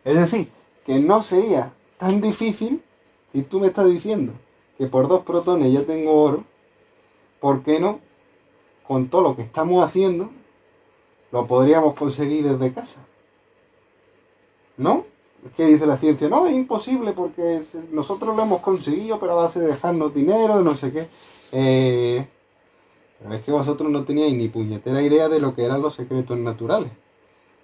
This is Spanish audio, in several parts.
Es decir, que no sería tan difícil si tú me estás diciendo que por 2 protones ya tengo oro. ¿Por qué no? Con todo lo que estamos haciendo, lo podríamos conseguir desde casa. ¿No? Es que dice la ciencia, no, es imposible porque nosotros lo hemos conseguido, pero a base de dejarnos dinero, de no sé qué. Pero es que vosotros no teníais ni puñetera idea de lo que eran los secretos naturales.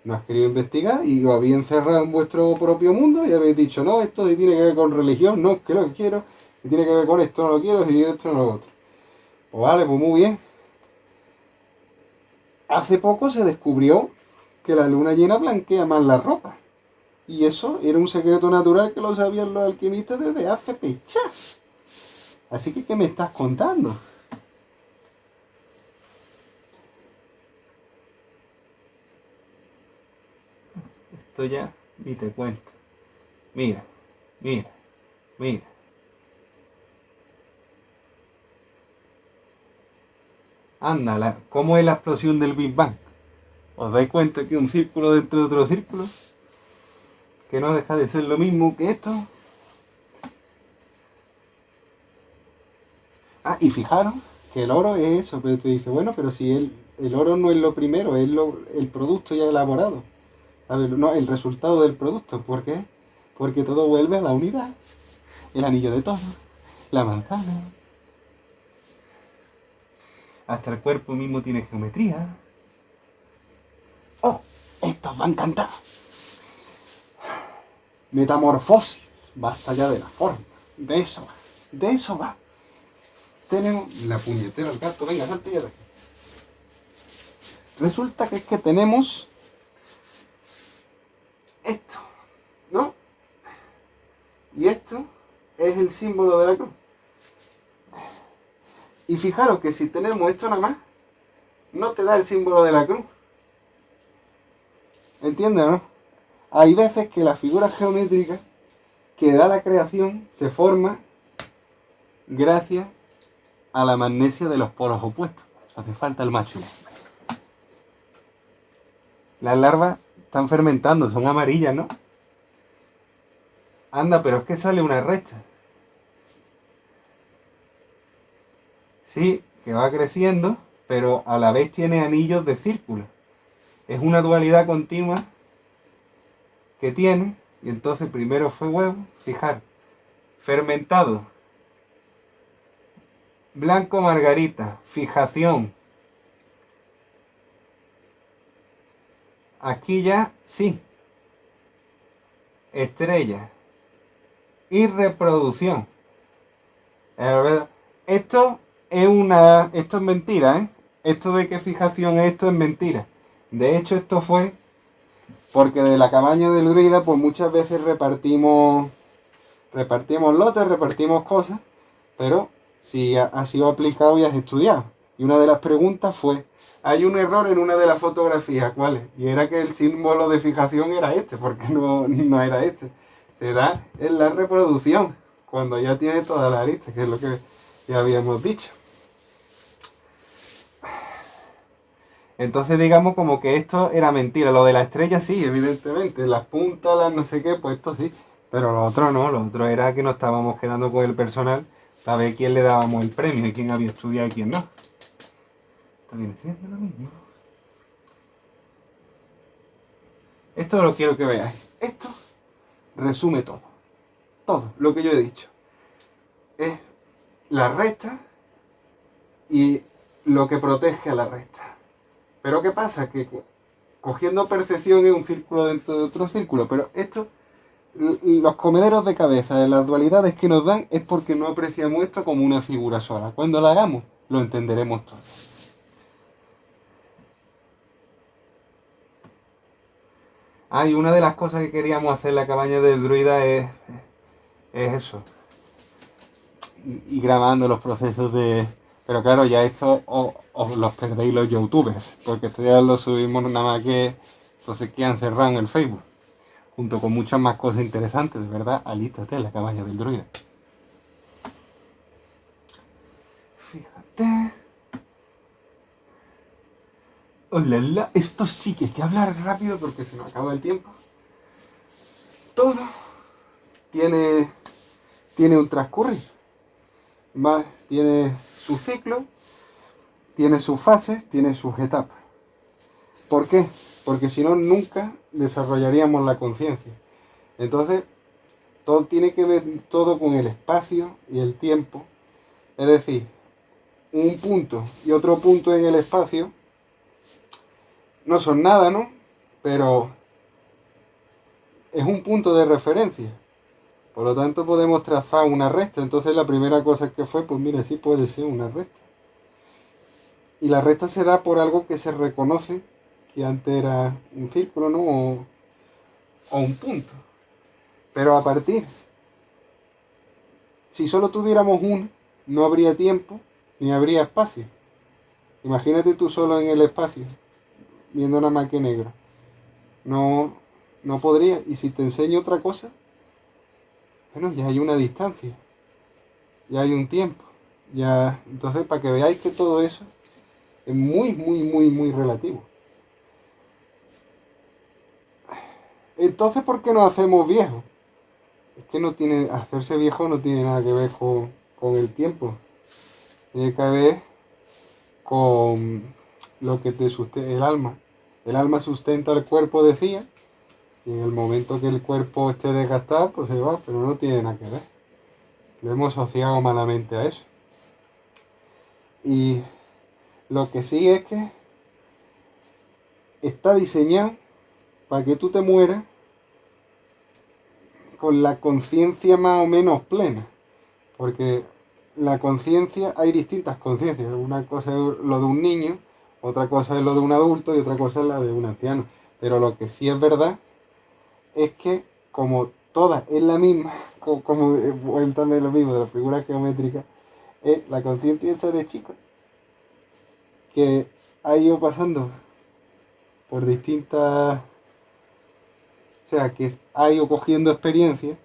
No has querido investigar y os habéis encerrado en vuestro propio mundo y habéis dicho, no, esto tiene que ver con religión, no, que lo quiero, si tiene que ver con esto no lo quiero, si esto no lo otro. Pues vale, pues muy bien. Hace poco se descubrió que la luna llena blanquea más la ropa. Y eso era un secreto natural que lo sabían los alquimistas desde hace pechas. Así que, ¿qué me estás contando? Esto ya ni te cuento. Mira, mira, mira. Ándala, ¿cómo es la explosión del Big Bang? ¿Os dais cuenta que un círculo dentro de otro círculo? Que no deja de ser lo mismo que esto. Ah, y fijaros que el oro es eso, pero te dice, bueno, pero si el oro no es lo primero, es el producto ya elaborado. ¿Sabes? No, el resultado del producto. ¿Por qué? Porque todo vuelve a la unidad. El anillo de todo, la manzana. Hasta el cuerpo mismo tiene geometría. ¡Oh! Esto os va a encantar. Metamorfosis. Más allá de la forma. De eso va. De eso va. Tenemos la puñetera al gato. Venga, salte ya de aquí. Resulta que es que tenemos esto, ¿no? Y esto es el símbolo de la cruz. Y fijaros que si tenemos esto nada más, no te da el símbolo de la cruz. ¿Entiendes, no? Hay veces que las figuras geométricas que da la creación se forman gracias a la magnesia de los polos opuestos. Hace falta el macho. Las larvas están fermentando, son amarillas, ¿no? Anda, pero es que sale una recta. Sí, que va creciendo, pero a la vez tiene anillos de círculo. Es una dualidad continua que tiene, y entonces primero fue huevo, fijar, fermentado, blanco margarita, fijación. Aquí ya sí, estrella y reproducción. Esto es mentira, ¿eh? Esto de que fijación esto es mentira. De hecho, esto fue porque de la cabaña de Lurida, pues muchas veces repartimos lotes, repartimos cosas, pero si has sido aplicado y has estudiado. Y una de las preguntas fue, hay un error en una de las fotografías, ¿cuál es? Y era que el símbolo de fijación era este, porque no era este. Se da en la reproducción, cuando ya tiene toda la arista, que es lo que ya habíamos dicho. Entonces digamos como que esto era mentira. Lo de la estrella sí, evidentemente. Las puntas, las no sé qué, pues esto sí. Pero lo otro no, lo otro era que nos estábamos quedando con el personal para ver quién le dábamos el premio y quién había estudiado y quién no. Está bien siendo lo mismo. Esto lo quiero que veáis. Esto resume todo. Todo lo que yo he dicho. Es la recta y lo que protege a la recta. Pero ¿qué pasa? Que cogiendo percepción es un círculo dentro de otro círculo. Pero esto, los comederos de cabeza de las dualidades que nos dan es porque no apreciamos esto como una figura sola. Cuando la hagamos, lo entenderemos todo. Y una de las cosas que queríamos hacer en la cabaña del druida es eso. Y grabando los procesos de... Pero claro, ya esto os los perdéis los youtubers, porque esto ya lo subimos nada más que... Entonces quedan cerrados en el Facebook, junto con muchas más cosas interesantes, de verdad, alístate en la cabaña del druida. Fíjate... ¡Hola! Esto sí que hay que hablar rápido porque se nos acaba el tiempo. Todo tiene un transcurrir. ¿Vale? Tiene su ciclo, tiene sus fases, tiene sus etapas. ¿Por qué? Porque si no, nunca desarrollaríamos la conciencia. Entonces, todo tiene que ver todo con el espacio y el tiempo. Es decir, un punto y otro punto en el espacio no son nada, ¿no? Pero es un punto de referencia. Por lo tanto, podemos trazar una recta. Entonces, la primera cosa que fue, pues mire, sí puede ser una recta. Y la recta se da por algo que se reconoce que antes era un círculo, ¿no? O un punto. Pero a partir, si solo tuviéramos uno, no habría tiempo ni habría espacio. Imagínate tú solo en el espacio, viendo nada más que negro. No podría. Y si te enseño otra cosa, bueno, ya hay una distancia, ya hay un tiempo. Ya, entonces, para que veáis que todo eso es muy, muy, muy, muy relativo. Entonces, ¿por qué nos hacemos viejos? Es que no tiene, hacerse viejo no tiene nada que ver con el tiempo. Tiene que ver con lo que te sustenta el alma. El alma sustenta el cuerpo, decía, y en el momento que el cuerpo esté desgastado, pues se va, pero no tiene nada que ver. Lo hemos asociado malamente a eso. Y lo que sí es que está diseñado para que tú te mueras con la conciencia más o menos plena. Porque la conciencia, hay distintas conciencias. Una cosa es lo de un niño, otra cosa es lo de un adulto y otra cosa es la de un anciano. Pero lo que sí es verdad es que como todas es la misma, como también lo mismo de las figuras geométricas, es la conciencia esa de chico que ha ido pasando por distintas, o sea, que ha ido cogiendo experiencia,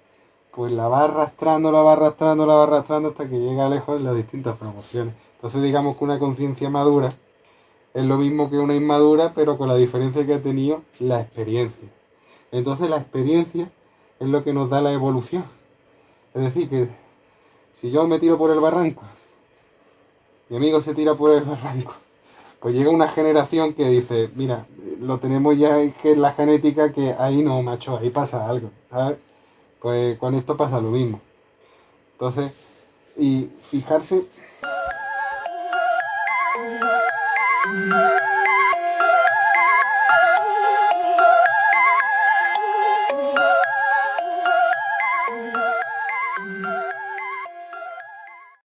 pues la va arrastrando, la va arrastrando, la va arrastrando hasta que llega lejos en las distintas promociones. Entonces digamos que una conciencia madura es lo mismo que una inmadura, pero con la diferencia que ha tenido la experiencia. Entonces la experiencia es lo que nos da la evolución. Es decir, que si yo me tiro por el barranco, mi amigo se tira por el barranco, pues llega una generación que dice, mira, lo tenemos ya que es la genética, que ahí no, macho, ahí pasa algo, ¿sabes? Pues con esto pasa lo mismo. Entonces, y fijarse